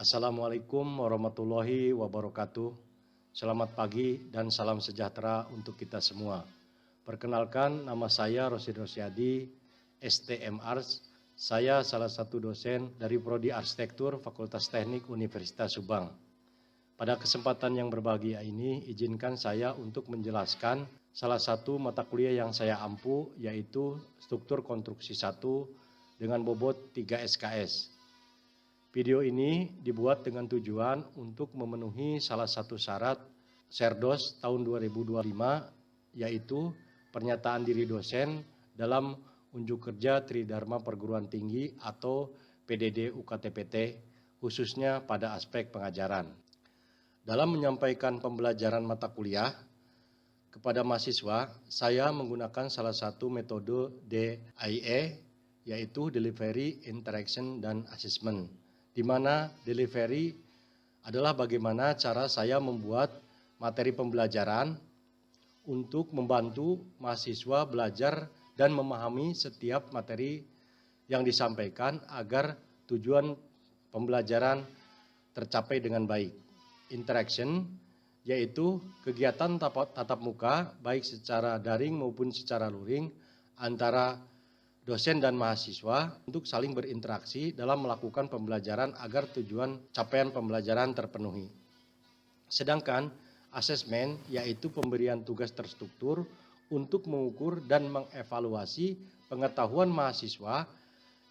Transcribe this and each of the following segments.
Assalamualaikum warahmatullahi wabarakatuh. Selamat pagi dan salam sejahtera untuk kita semua. Perkenalkan, nama saya Rosid Rosyadi, STM Arts. Saya salah satu dosen dari Prodi Arsitektur Fakultas Teknik Universitas Subang. Pada kesempatan yang berbahagia ini, izinkan saya untuk menjelaskan salah satu mata kuliah yang saya ampu, yaitu Struktur Konstruksi 1 dengan bobot 3 SKS. Video ini dibuat dengan tujuan untuk memenuhi salah satu syarat Serdos tahun 2025, yaitu pernyataan diri dosen dalam unjuk kerja Tridharma Perguruan Tinggi atau PDD UKTPT, khususnya pada aspek pengajaran. Dalam menyampaikan pembelajaran mata kuliah kepada mahasiswa, saya menggunakan salah satu metode DIE, yaitu Delivery, Interaction, dan Assessment, di mana delivery adalah bagaimana cara saya membuat materi pembelajaran untuk membantu mahasiswa belajar dan memahami setiap materi yang disampaikan agar tujuan pembelajaran tercapai dengan baik. Interaction yaitu kegiatan tatap muka baik secara daring maupun secara luring antara dosen dan mahasiswa untuk saling berinteraksi dalam melakukan pembelajaran agar tujuan capaian pembelajaran terpenuhi. Sedangkan asesmen yaitu pemberian tugas terstruktur untuk mengukur dan mengevaluasi pengetahuan mahasiswa,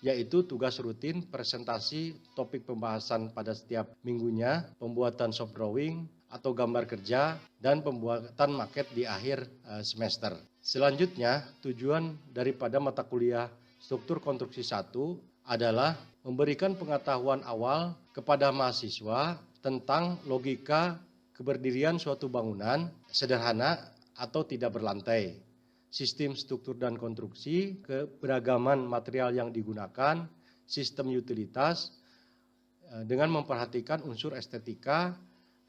yaitu tugas rutin, presentasi, topik pembahasan pada setiap minggunya, pembuatan soft drawing atau gambar kerja, dan pembuatan maket di akhir semester. Selanjutnya, tujuan daripada mata kuliah Struktur Konstruksi 1 adalah memberikan pengetahuan awal kepada mahasiswa tentang logika keberdirian suatu bangunan sederhana atau tidak berlantai, sistem struktur dan konstruksi, keberagaman material yang digunakan, sistem utilitas, dengan memperhatikan unsur estetika,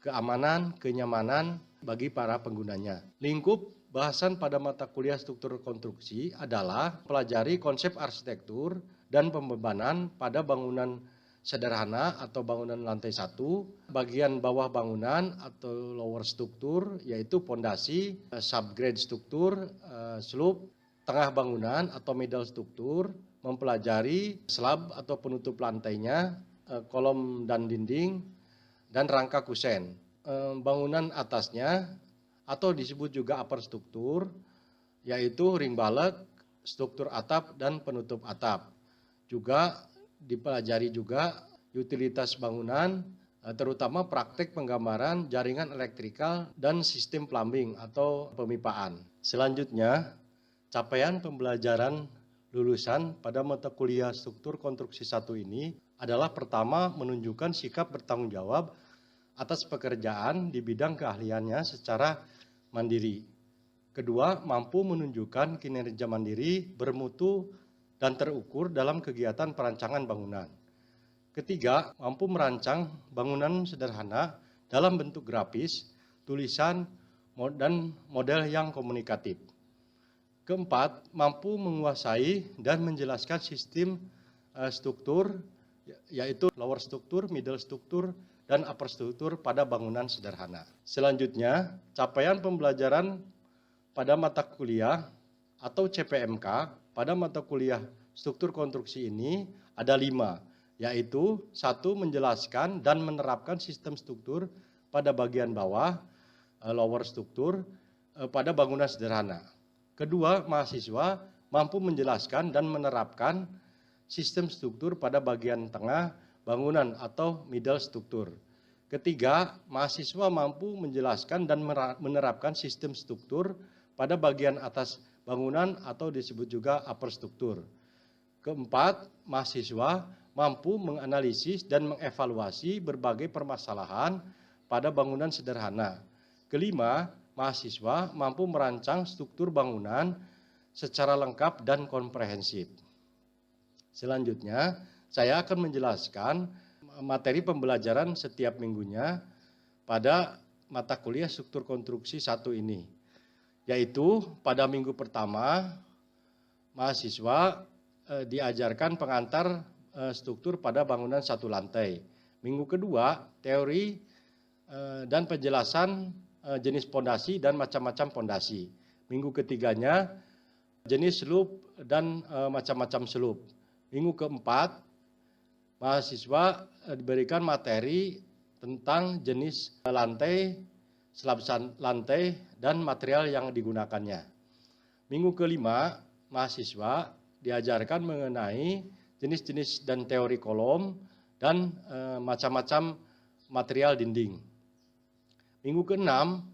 keamanan, kenyamanan bagi para penggunanya. Lingkup bahasan pada mata kuliah struktur konstruksi adalah pelajari konsep arsitektur dan pembebanan pada bangunan sederhana atau bangunan lantai 1, bagian bawah bangunan atau lower struktur yaitu pondasi, subgrade struktur, slope, tengah bangunan atau middle struktur, mempelajari slab atau penutup lantainya, kolom dan dinding, dan rangka kusen. Bangunan atasnya atau disebut juga upper struktur, yaitu ring balek, struktur atap, dan penutup atap. Juga dipelajari juga utilitas bangunan, terutama praktek penggambaran jaringan elektrikal dan sistem plumbing atau pemipaan. Selanjutnya, capaian pembelajaran lulusan pada mata kuliah Struktur Konstruksi 1 ini adalah pertama, menunjukkan sikap bertanggung jawab atas pekerjaan di bidang keahliannya secara mandiri. Kedua, mampu menunjukkan kinerja mandiri, bermutu, dan terukur dalam kegiatan perancangan bangunan. Ketiga, mampu merancang bangunan sederhana dalam bentuk grafis, tulisan, dan model yang komunikatif. Keempat, mampu menguasai dan menjelaskan sistem struktur, yaitu lower struktur, middle struktur, dan upper struktur pada bangunan sederhana. Selanjutnya, capaian pembelajaran pada mata kuliah atau CPMK pada mata kuliah struktur konstruksi ini ada 5, yaitu 1. Menjelaskan dan menerapkan sistem struktur pada bagian bawah, lower struktur, pada bangunan sederhana. Kedua, mahasiswa mampu menjelaskan dan menerapkan sistem struktur pada bagian tengah bangunan atau middle struktur. Ketiga, mahasiswa mampu menjelaskan dan menerapkan sistem struktur pada bagian atas bangunan atau disebut juga upper struktur. Keempat, mahasiswa mampu menganalisis dan mengevaluasi berbagai permasalahan pada bangunan sederhana. Kelima, mahasiswa mampu merancang struktur bangunan secara lengkap dan komprehensif. Selanjutnya, saya akan menjelaskan materi pembelajaran setiap minggunya pada mata kuliah Struktur Konstruksi 1 ini. Yaitu pada minggu pertama, mahasiswa diajarkan pengantar struktur pada bangunan satu lantai. Minggu kedua, teori dan penjelasan jenis pondasi dan macam-macam pondasi. Minggu ketiganya, jenis slope dan macam-macam slope. Minggu keempat, mahasiswa diberikan materi tentang jenis lantai, slab lantai, dan material yang digunakannya. Minggu kelima, mahasiswa diajarkan mengenai jenis-jenis dan teori kolom dan macam-macam material dinding. Minggu keenam,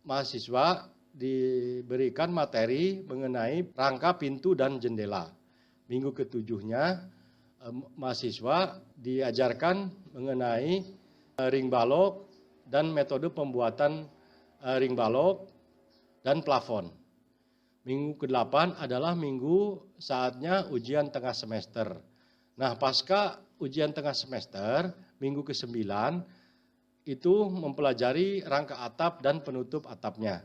mahasiswa diberikan materi mengenai rangka pintu dan jendela. Minggu ketujuhnya, mahasiswa diajarkan mengenai ring balok dan metode pembuatan ring balok dan plafon. Minggu ke-8 adalah minggu saatnya ujian tengah semester. Nah, pasca ujian tengah semester, minggu ke-9 itu mempelajari rangka atap dan penutup atapnya.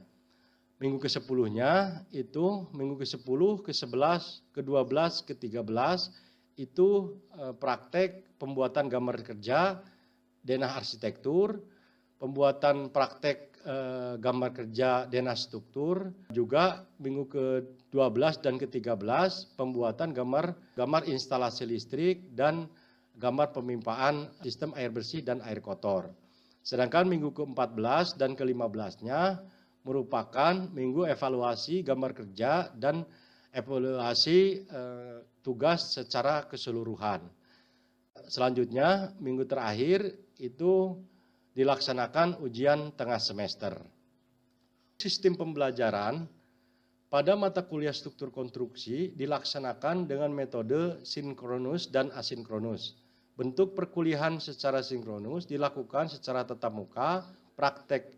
Minggu ke-10-nya itu minggu ke-10, ke-11, ke-12, ke-13 itu praktek pembuatan gambar kerja, denah arsitektur, pembuatan praktek gambar kerja denah struktur, juga minggu ke-12 dan ke-13 pembuatan gambar instalasi listrik dan gambar pemimpaan sistem air bersih dan air kotor. Sedangkan minggu ke-14 dan ke-15-nya merupakan minggu evaluasi gambar kerja dan evaluasi tugas secara keseluruhan. Selanjutnya, minggu terakhir itu dilaksanakan ujian tengah semester. Sistem pembelajaran pada mata kuliah struktur konstruksi dilaksanakan dengan metode sinkronus dan asinkronus. Bentuk perkuliahan secara sinkronus dilakukan secara tatap muka, praktek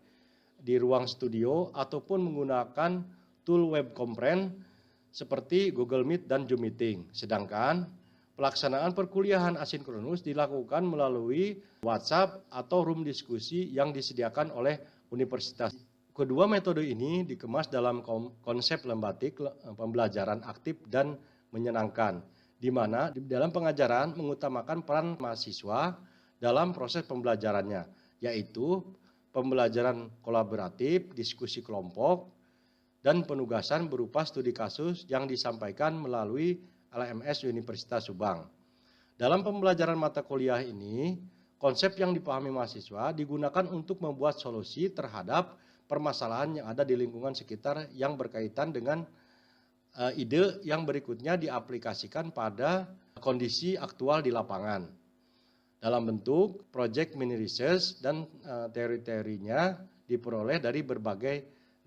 di ruang studio, ataupun menggunakan tool web conference seperti Google Meet dan Zoom Meeting. Sedangkan pelaksanaan perkuliahan asinkronus dilakukan melalui WhatsApp atau room diskusi yang disediakan oleh universitas. Kedua metode ini dikemas dalam konsep lembatik pembelajaran aktif dan menyenangkan, di mana di dalam pengajaran mengutamakan peran mahasiswa dalam proses pembelajarannya, yaitu pembelajaran kolaboratif, diskusi kelompok, dan penugasan berupa studi kasus yang disampaikan melalui LMS Universitas Subang. Dalam pembelajaran mata kuliah ini, konsep yang dipahami mahasiswa digunakan untuk membuat solusi terhadap permasalahan yang ada di lingkungan sekitar yang berkaitan dengan ide yang berikutnya diaplikasikan pada kondisi aktual di lapangan. Dalam bentuk project mini research dan teori-teorinya diperoleh dari berbagai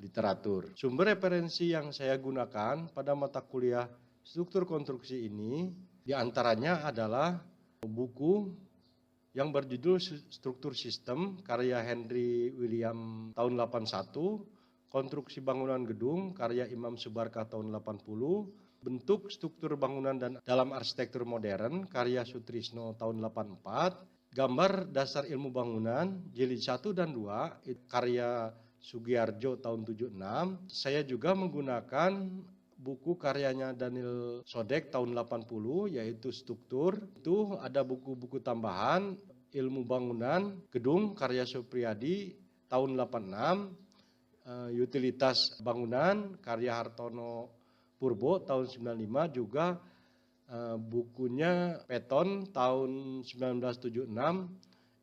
literatur. Sumber referensi yang saya gunakan pada mata kuliah struktur konstruksi ini diantaranya adalah buku yang berjudul Struktur Sistem karya Henry William tahun 81, Konstruksi Bangunan Gedung karya Imam Subarka tahun 80, Bentuk Struktur Bangunan dan dalam Arsitektur Modern karya Sutrisno tahun 84, Gambar Dasar Ilmu Bangunan jilid 1 dan 2 karya Sugiarjo tahun 76. Saya juga menggunakan buku karyanya Daniel Sodek tahun 80 yaitu Struktur. Itu ada buku-buku tambahan Ilmu Bangunan Gedung karya Supriyadi tahun 86, Utilitas Bangunan karya Hartono Purbo tahun 95, juga bukunya Peton tahun 1976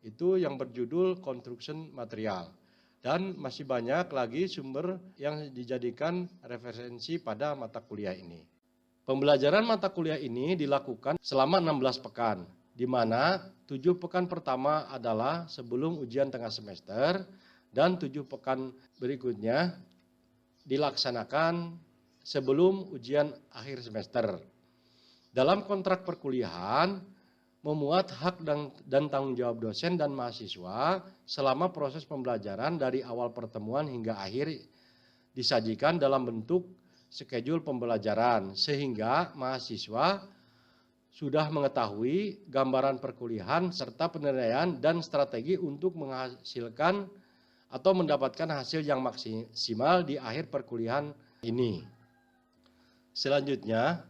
itu yang berjudul Construction Material. Dan masih banyak lagi sumber yang dijadikan referensi pada mata kuliah ini. Pembelajaran mata kuliah ini dilakukan selama 16 pekan, di mana 7 pekan pertama adalah sebelum ujian tengah semester dan 7 pekan berikutnya dilaksanakan sebelum ujian akhir semester. Dalam kontrak perkuliahan, memuat hak dan tanggung jawab dosen dan mahasiswa selama proses pembelajaran dari awal pertemuan hingga akhir disajikan dalam bentuk schedule pembelajaran, sehingga mahasiswa sudah mengetahui gambaran perkuliahan serta penilaian dan strategi untuk menghasilkan atau mendapatkan hasil yang maksimal di akhir perkuliahan ini. Selanjutnya,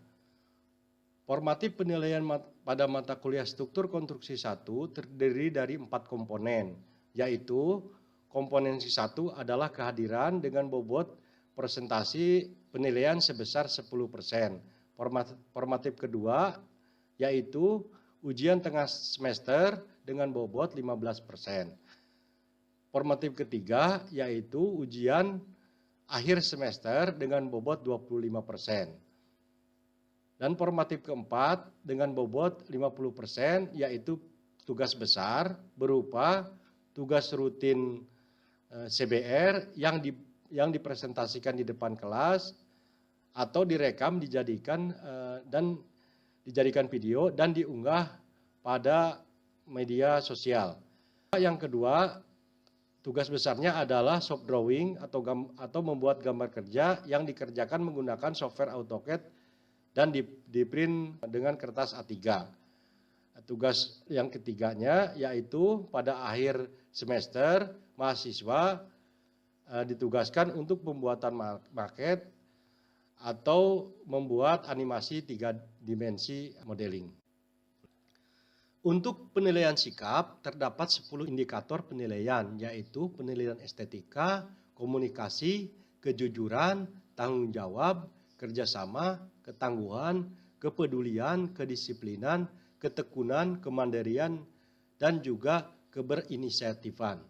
formatif penilaian pada mata kuliah struktur konstruksi 1 terdiri dari 4 komponen, yaitu komponensi 1 adalah kehadiran dengan bobot presentasi penilaian sebesar 10%. Formatif kedua yaitu ujian tengah semester dengan bobot 15%. Formatif ketiga yaitu ujian akhir semester dengan bobot 25%. Dan formatif keempat dengan bobot 50% yaitu tugas besar berupa tugas rutin CBR yang dipresentasikan di depan kelas atau direkam dijadikan video dan diunggah pada media sosial. Yang kedua, tugas besarnya adalah soft drawing atau membuat gambar kerja yang dikerjakan menggunakan software AutoCAD dan di-print dengan kertas A3. Tugas yang ketiganya yaitu pada akhir semester mahasiswa ditugaskan untuk pembuatan maket atau membuat animasi 3 dimensi modeling. Untuk penilaian sikap terdapat 10 indikator penilaian, yaitu penilaian estetika, komunikasi, kejujuran, tanggung jawab, kerjasama, ketangguhan, kepedulian, kedisiplinan, ketekunan, kemandirian, dan juga keberinisiatifan.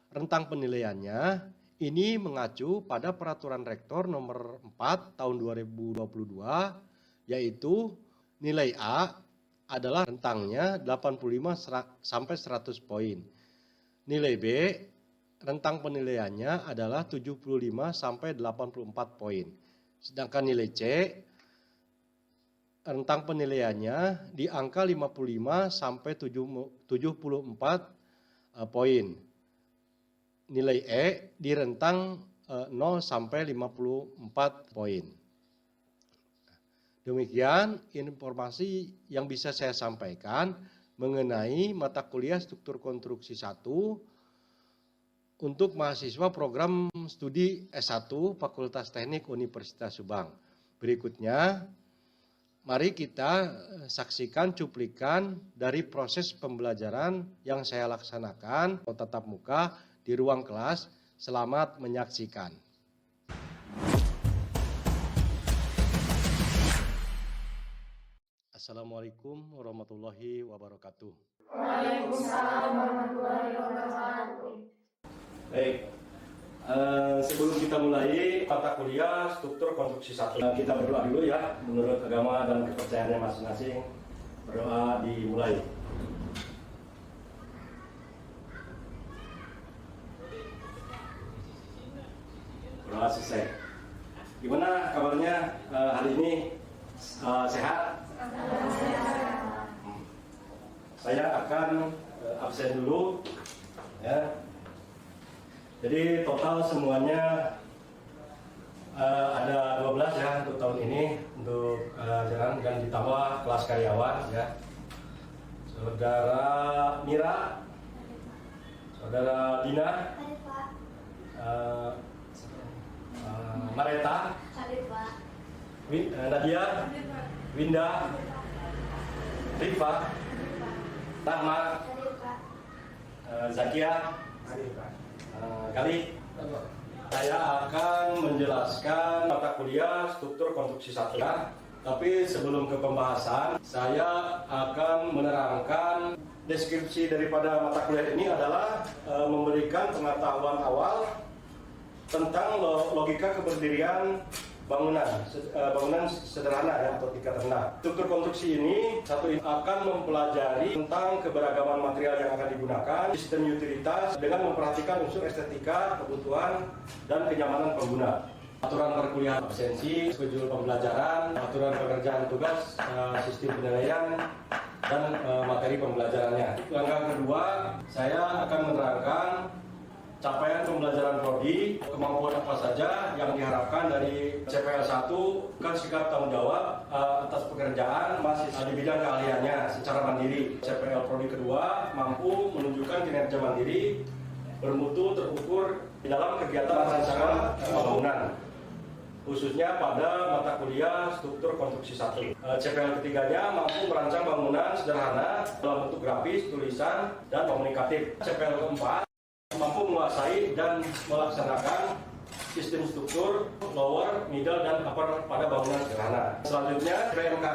Rentang penilaiannya ini mengacu pada Peraturan Rektor nomor 4 tahun 2022, yaitu nilai A adalah rentangnya 85 sampai 100 poin. Nilai B rentang penilaiannya adalah 75 sampai 84 poin. Sedangkan nilai C rentang penilaiannya di angka 55 sampai 74 poin. Nilai E di rentang 0 sampai 54 poin. Demikian informasi yang bisa saya sampaikan mengenai mata kuliah struktur konstruksi 1 untuk mahasiswa program studi S1 Fakultas Teknik Universitas Subang. Berikutnya, mari kita saksikan cuplikan dari proses pembelajaran yang saya laksanakan atau tatap muka di ruang kelas. Selamat menyaksikan. Assalamualaikum warahmatullahi wabarakatuh. Waalaikumsalam warahmatullahi wabarakatuh. Baik, sebelum kita mulai mata kuliah struktur konstruksi 1, kita berdoa dulu ya, menurut agama dan kepercayaannya masing-masing. Berdoa dimulai. Berdoa selesai. Gimana kabarnya hari ini? Sehat? Saya akan absen dulu ya. Jadi total semuanya ada 12 ya untuk tahun ini untuk jalan dan ditambah kelas karyawan ya. Saudara Mira, Saudara Dina, Mareta, Nadia, Winda, Rifa, Rahma, Zakia, Kali. Saya akan menjelaskan mata kuliah struktur konstruksi 1. Tapi sebelum ke pembahasan, saya akan menerangkan deskripsi daripada mata kuliah ini adalah memberikan pengetahuan awal tentang logika keberdirian bangunan sederhana ya, atau tingkat rendah. Struktur konstruksi ini akan mempelajari tentang keberagaman material yang akan digunakan, sistem utilitas dengan memperhatikan unsur estetika, kebutuhan, dan kenyamanan pengguna. Aturan perkuliahan absensi, schedule pembelajaran, aturan pekerjaan tugas, sistem penilaian, dan materi pembelajarannya. Langkah kedua, saya akan menerangkan capaian pembelajaran prodi, kemampuan apa saja yang diharapkan dari CPL 1, kan sikap tanggung jawab atas pekerjaan masih di bidang keahliannya secara mandiri. CPL prodi kedua mampu menunjukkan kinerja mandiri, bermutu, terukur di dalam kegiatan rancangan bangunan. khususnya pada mata kuliah struktur konstruksi 1. CPL ketiganya mampu merancang bangunan sederhana dalam bentuk grafis, tulisan, dan komunikatif. CPL keempat mampu menguasai dan melaksanakan sistem struktur lower, middle, dan upper pada bangunan sederhana. Selanjutnya, PMK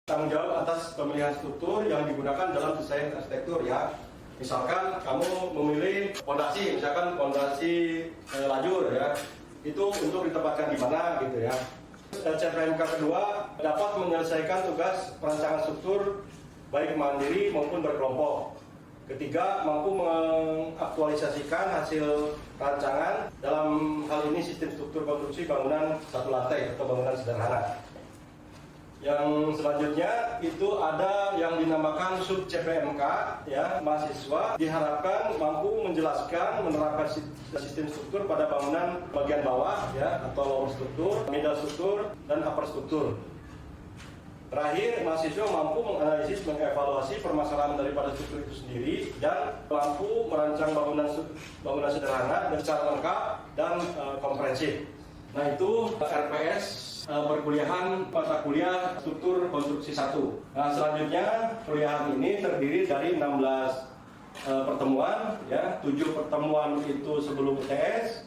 tanggung jawab atas pemilihan struktur yang digunakan dalam desain arsitektur ya. Misalkan kamu memilih fondasi, misalkan fondasi lajur ya, itu untuk ditempatkan di mana gitu ya. CPMK kedua dapat menyelesaikan tugas perancangan struktur baik mandiri maupun berkelompok. Ketiga, mampu mengaktualisasikan hasil rancangan dalam hal ini sistem struktur konstruksi bangunan satu lantai atau bangunan sederhana. Yang selanjutnya itu ada yang dinamakan sub CPMK ya, mahasiswa diharapkan mampu menjelaskan menerapkan sistem struktur pada bangunan bagian bawah ya, atau lower struktur, middle struktur, dan upper struktur. Terakhir, mahasiswa mampu menganalisis, mengevaluasi permasalahan daripada struktur itu sendiri dan mampu merancang bangunan sederhana dan secara lengkap dan komprehensif. Nah itu RPS perkuliahan mata kuliah struktur konstruksi 1. Nah selanjutnya kuliahan ini terdiri dari 16 pertemuan ya, 7 pertemuan itu sebelum UTS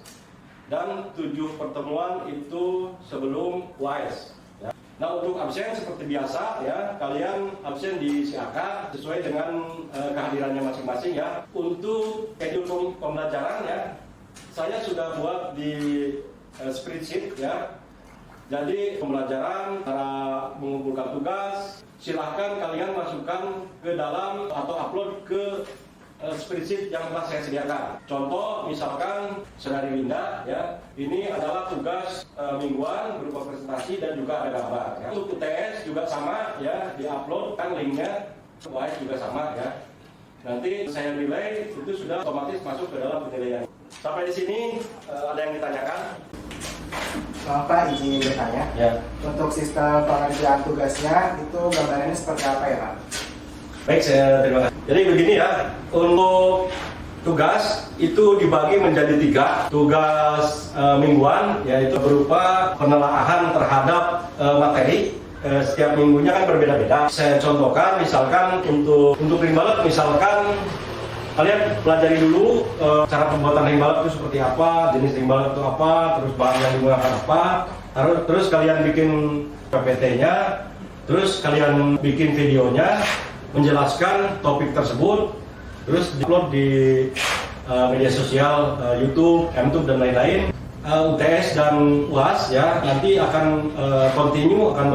dan 7 pertemuan itu sebelum UAS. Ya. Nah untuk absen seperti biasa ya, kalian absen disiarkan sesuai dengan kehadirannya masing-masing ya. Untuk schedule pembelajaran ya, saya sudah buat di spreadsheet ya. Jadi pembelajaran, cara mengumpulkan tugas, silahkan kalian masukkan ke dalam atau upload ke spreadsheet yang telah saya sediakan. Contoh misalkan Saudari Linda ya, ini adalah tugas mingguan berupa presentasi dan juga ada gambar. Ya. Untuk UTS juga sama ya, diupload kan linknya, UAS juga sama ya. Nanti saya nilai itu sudah otomatis masuk ke dalam penilaian. Sampai di sini ada yang ditanyakan? Pak, izin bertanya. Ya. Untuk sistem pengerjaan tugasnya itu gambarannya seperti apa ya Pak? Baik, saya terima kasih. Jadi begini ya, untuk tugas itu dibagi menjadi 3. Tugas mingguan yaitu berupa penelaahan terhadap materi. Setiap minggunya kan berbeda-beda. Saya contohkan misalkan untuk ring balet misalkan kalian pelajari dulu cara pembuatan ring balet itu seperti apa, jenis ring balet itu apa, terus bahan yang digunakan apa, terus kalian bikin PPT-nya, terus kalian bikin videonya menjelaskan topik tersebut, terus di-upload di media sosial, YouTube, MTube dan lain-lain. UTS dan UAS ya nanti akan continue, akan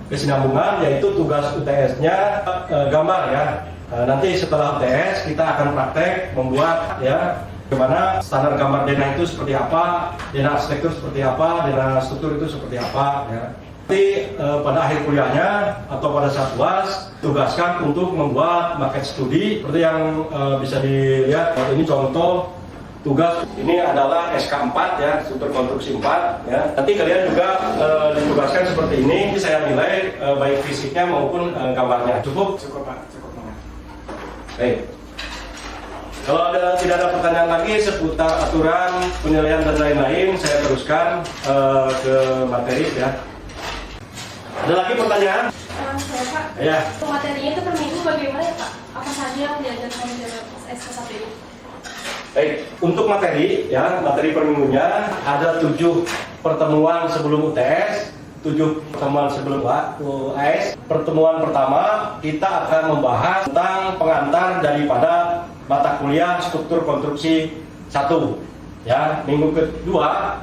berkesinambungan, yaitu tugas UTS-nya gambar ya. Nanti setelah UTS kita akan praktek membuat ya bagaimana standar gambar denah itu seperti apa, denah arsitektur seperti apa, denah struktur itu seperti apa ya. Nanti pada akhir kuliahnya atau pada saat UAS tugaskan untuk membuat maket studi seperti yang bisa dilihat. Ini contoh tugas, ini adalah SK4 ya, struktur konstruksi 4 ya. Nanti kalian juga ditugaskan seperti ini. Saya nilai baik fisiknya maupun gambarnya. Cukup? Cukup Pak, cukup Pak. Baik. Kalau tidak ada pertanyaan lagi seputar aturan, penilaian dan lain-lain, saya teruskan ke materi ya. Ada lagi pertanyaan? Saya Pak, Ya. materinya itu per minggu bagaimana ya Pak? Apa saja yang diajarkan di dalam SK1 ini? Baik, untuk materi ya, materi per minggunya ada 7 pertemuan sebelum UTS, 7 pertemuan sebelum UAS. Pertemuan pertama kita akan membahas tentang pengantar daripada mata kuliah struktur konstruksi 1. Ya, minggu kedua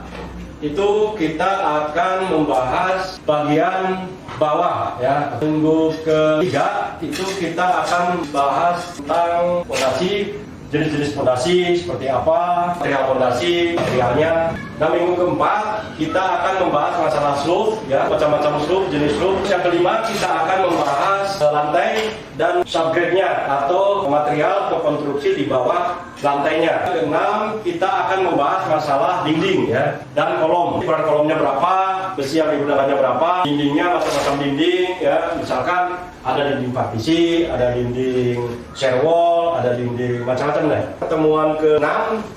itu kita akan membahas bagian bawah ya. Minggu ketiga itu kita akan bahas tentang fondasi, jenis-jenis fondasi seperti apa, material fondasi, materialnya. Nah minggu keempat kita akan membahas masalah slope ya, macam-macam slope, jenis slope. Yang kelima kita akan membahas lantai dan subgrade-nya atau material atau konstruksi di bawah lantainya. Keenam kita akan membahas masalah dinding ya dan kolom. Ukuran kolomnya berapa, besi yang digunakannya berapa, dindingnya macam-macam dinding ya. Misalkan ada dinding partisi, ada dinding shear wall, ada dinding, macam-macam lah. Pertemuan ke-6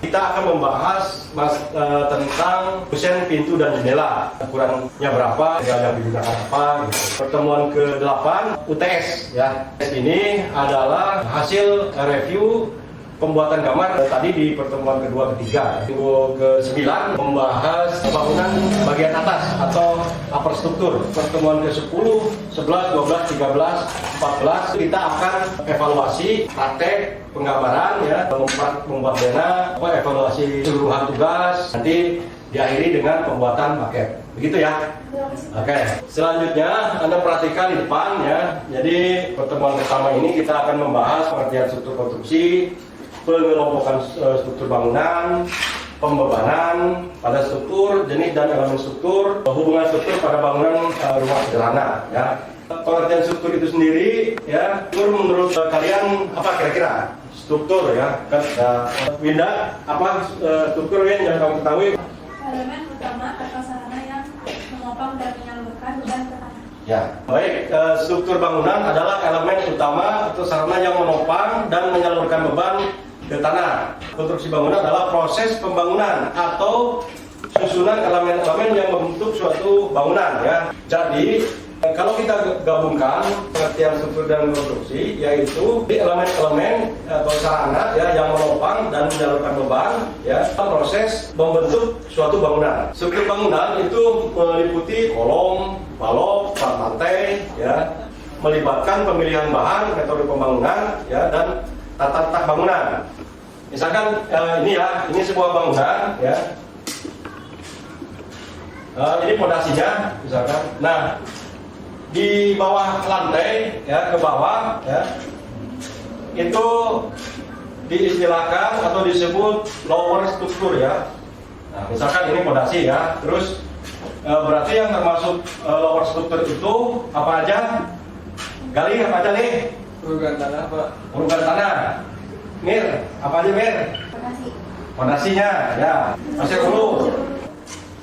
kita akan membahas tentang kusen pintu dan jendela, ukurannya berapa, yang digunakan apa. Gitu. Pertemuan ke-8 UTS ya. UTS ini adalah hasil review pembuatan kamar tadi di pertemuan kedua ketiga. Minggu ke-9 membahas bangunan bagian atas atau upper struktur. Pertemuan ke-10, 11, 12, 13, 14 kita akan evaluasi praktek penggambaran ya, membuat bena, evaluasi keseluruhan tugas, nanti diakhiri dengan pembuatan paket. Begitu ya. Oke. Selanjutnya Anda perhatikan di depan ya. Jadi pertemuan pertama ini kita akan membahas pengertian struktur konstruksi, pengelompokan struktur bangunan, pembebanan pada struktur, jenis dan elemen struktur, hubungan struktur pada bangunan rumah sederhana. Ya. Pengertian struktur itu sendiri, ya, menurut kalian apa kira-kira struktur ya? Kan Winda, apa struktur yang kamu ketahui? Elemen utama atau sarana yang menopang dan menyalurkan beban ke tanah. Ya, baik. Struktur bangunan adalah elemen utama atau sarana yang menopang dan menyalurkan beban ke tanah. Konstruksi bangunan adalah proses pembangunan atau susunan elemen-elemen yang membentuk suatu bangunan ya. Jadi kalau kita gabungkan pengertian struktur dan konstruksi, yaitu elemen-elemen atau sarana ya yang menopang dan menyalurkan beban ya proses membentuk suatu bangunan. Struktur bangunan itu meliputi kolom, balok, lantai ya, melibatkan pemilihan bahan, metode pembangunan ya, dan tata letak bangunan. Misalkan ini ya, ini sebuah bangunan ya. Ini fondasinya misalkan. Nah, di bawah lantai ya, ke bawah ya, itu diistilahkan atau disebut lower struktur ya. Nah, misalkan ini fondasi ya. Terus berarti yang termasuk lower struktur itu apa aja? Gali apa aja nih? Urugan tanah, Pak. Urugan tanah. Mir, apa aja Mir? Fondasinya ya, pasir uruk.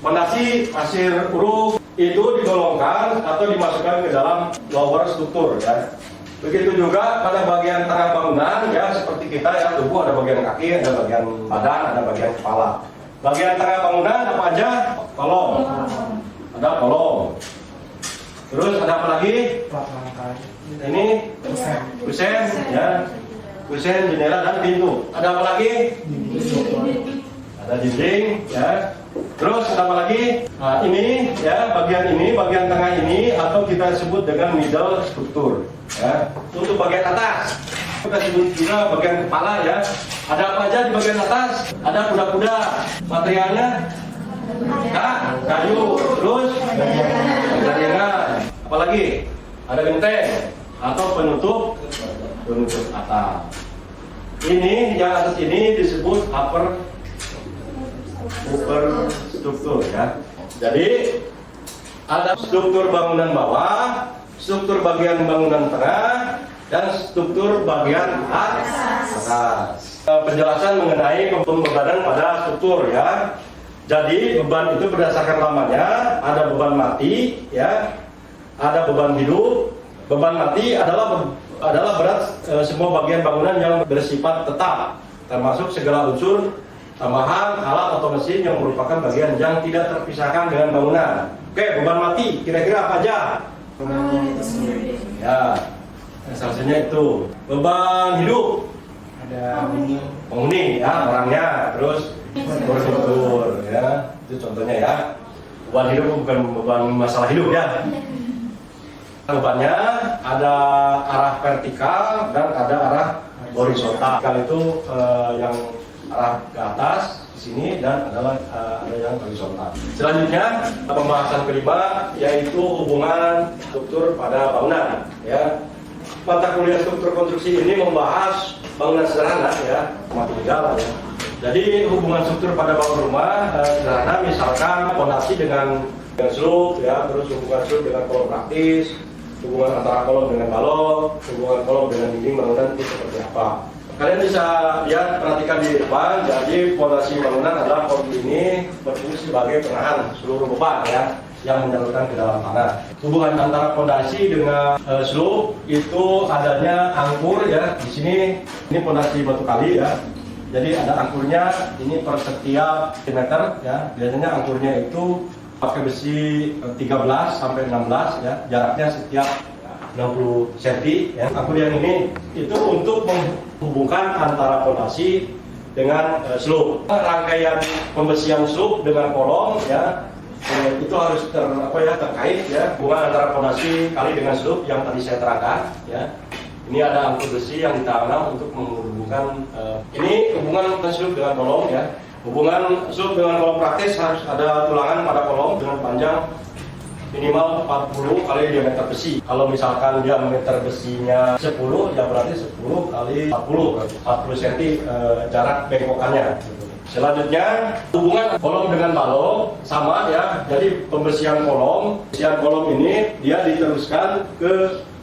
Fondasi pasir uruk itu digolongkan atau dimasukkan ke dalam lower struktur ya. Begitu juga pada bagian tengah bangunan ya, seperti kita ya, tubuh ada bagian kaki, ada bagian badan, ada bagian kepala. Bagian tengah bangunan apa aja? Kolom. Ada kolom. Terus ada apa lagi? Ini kusen ya. Kusen, jendela dan pintu. Ada apa lagi? Ada dinding ya. Terus ada apa lagi? Nah, ini ya, bagian tengah ini atau kita sebut dengan middle struktur ya. Untuk bagian atas kita sebut juga bagian kepala ya. Ada apa aja di bagian atas? Ada kuda-kuda. Materialnya kayu. Terus jaringan. Apalagi? Ada genteng atau penutup atap. Ini yang atas ini disebut upper struktur ya. Jadi ada struktur bangunan bawah, struktur bagian bangunan tengah, dan struktur bagian atas. Penjelasan mengenai pembebanan pada struktur ya. Jadi beban itu berdasarkan lamanya, ada beban mati ya, ada beban hidup. Beban mati adalah berat semua bagian bangunan yang bersifat tetap, termasuk segala unsur tambahan, alat atau mesin yang merupakan bagian yang tidak terpisahkan dengan bangunan. Oke, beban mati kira-kira apa aja? Ya, salah satunya itu. Beban hidup Ada penghuni ya, orangnya, terus struktur ya, itu contohnya ya. Beban hidup bukan beban masalah hidup ya. Bebannya ada arah vertikal dan ada arah horizontal. Vertikal itu yang arah ke atas di sini dan ada yang horizontal. Selanjutnya pembahasan kelima yaitu hubungan struktur pada bangunan. Ya, mata kuliah struktur konstruksi ini membahas bangunan sederhana ya, rumah tinggal ya. Jadi hubungan struktur pada bangunan rumah sederhana, misalkan fondasi dengan slope ya, terus hubungan slope dengan kolom praktis, hubungan antara kolom dengan balok, hubungan kolom dengan dinding bangunan itu seperti apa. Kalian bisa lihat, perhatikan di depan. Jadi fondasi bangunan adalah kolom ini berfungsi sebagai penahan seluruh beban ya. yang menyalurkan ke dalam tanah. Hubungan antara fondasi dengan slope itu adanya angkur ya. Di sini ini fondasi batu kali ya. Jadi ada angkurnya ini per setiap meter ya. Biasanya angkurnya itu pakai besi 13 sampai 16 ya. Jaraknya setiap 60 cm ya. Angkur yang ini itu untuk menghubungkan antara fondasi dengan slope. Rangkaian pembesian slope dengan kolom ya itu harus terkait ya, hubungan antara fondasi kali dengan slope yang tadi saya terangkan ya. Ini ada angkur besi yang ditanam untuk menghubungkan ini hubungan slope dengan kolom ya. Hubungan slope dengan kolom praktis harus ada tulangan pada kolom dengan panjang minimal 40 kali diameter besi. Kalau misalkan diameter besinya 10 ya berarti 10 kali 40 cm jarak bengkokannya. Selanjutnya hubungan kolom dengan balok sama ya. Jadi pembersihan kolom ini dia diteruskan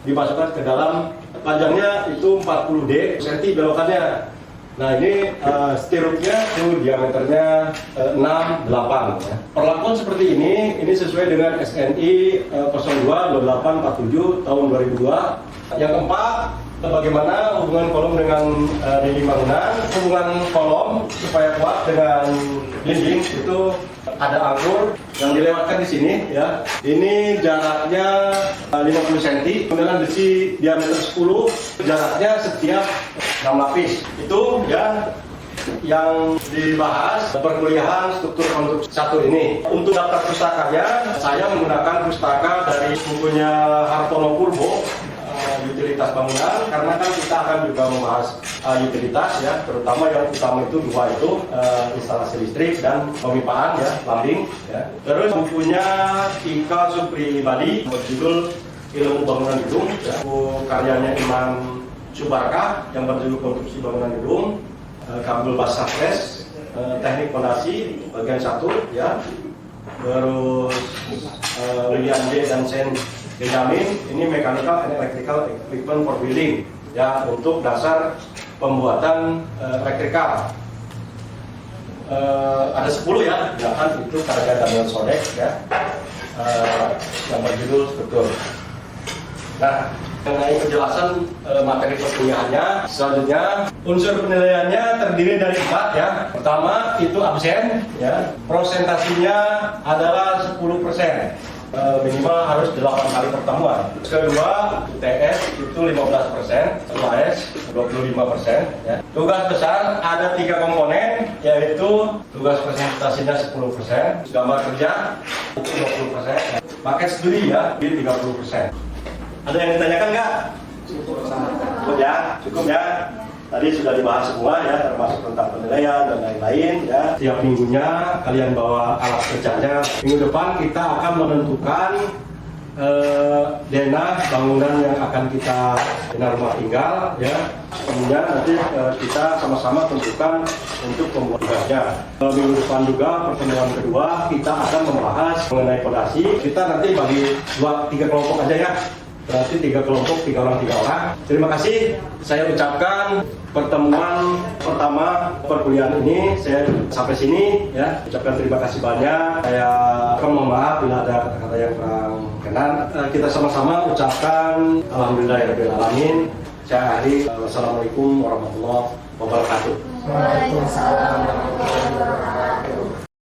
dimasukkan ke dalam, panjangnya itu 40 cm belokannya. Nah ini stirupnya itu diameternya 6-8 ya. Perlakuan seperti ini sesuai dengan SNI 02-2847 tahun 2002. Yang keempat, bagaimana hubungan kolom dengan dinding bangunan. Hubungan kolom supaya kuat dengan dinding itu ada angkur yang dilewatkan di sini ya. Ini jaraknya 50 cm, kemudian besi diameter 10, jaraknya setiap 6 lapis. Itu ya yang dibahas perkuliahan struktur konstruksi 1 ini. Untuk daftar pustakanya, saya menggunakan pustaka dari bukunya Hartono Purbo, utilitas bangunan, karena kan kita akan juga membahas utilitas ya, terutama yang utama itu dua itu instalasi listrik dan pemipaan ya, plumbing ya. Terus bukunya Ika Supribadi berjudul Ilmu Bangunan Gedung ya. Buku karyanya Imam Subarkah yang berjudul Konstruksi Bangunan Gedung, Kabul Basafres, Teknik Fondasi bagian 1 ya. Terus Lilian J dan Sen Benjamin, ini Mechanical and Electrical Equipment for Building ya, untuk dasar pembuatan elektrikal. Ada 10 ya, kan itu karya Daniel Sodek ya, yang berjudul struktur. Nah, mengenai penjelasan materi perkuliahannya, selanjutnya unsur penilaiannya terdiri dari 4 ya. Pertama itu absen ya, prosentasinya adalah 10%. Minimal harus 8 kali pertemuan. Kedua, UTS itu 15%, UAS 25%. Ya. Tugas besar ada 3 komponen, yaitu tugas presentasinya 10%, gambar kerja itu 20%, paket studi ya di 30%. Ada yang ditanyakan nggak? Cukup ya. Tadi sudah dibahas semua ya, termasuk tentang penilaian dan lain-lain ya. Tiap minggunya kalian bawa alat kerjanya. Minggu depan kita akan menentukan denah bangunan yang akan kita denah rumah tinggal ya. Kemudian nanti kita sama-sama tentukan untuk pembuatannya. Minggu depan juga pertemuan kedua kita akan membahas mengenai fondasi. Kita nanti bagi 2-3 kelompok aja ya. Berarti 3 kelompok, 3 orang. Terima kasih. Saya ucapkan pertemuan pertama perkuliahan ini saya sampai sini ya. Ucapkan terima kasih banyak. Saya akan mohon maaf bila ada kata-kata yang kurang berkenan. Kita sama-sama ucapkan alhamdulillahirabbil alamin. Saya akhiri. Wassalamualaikum warahmatullahi wabarakatuh. Waalaikumsalam warahmatullahi wabarakatuh.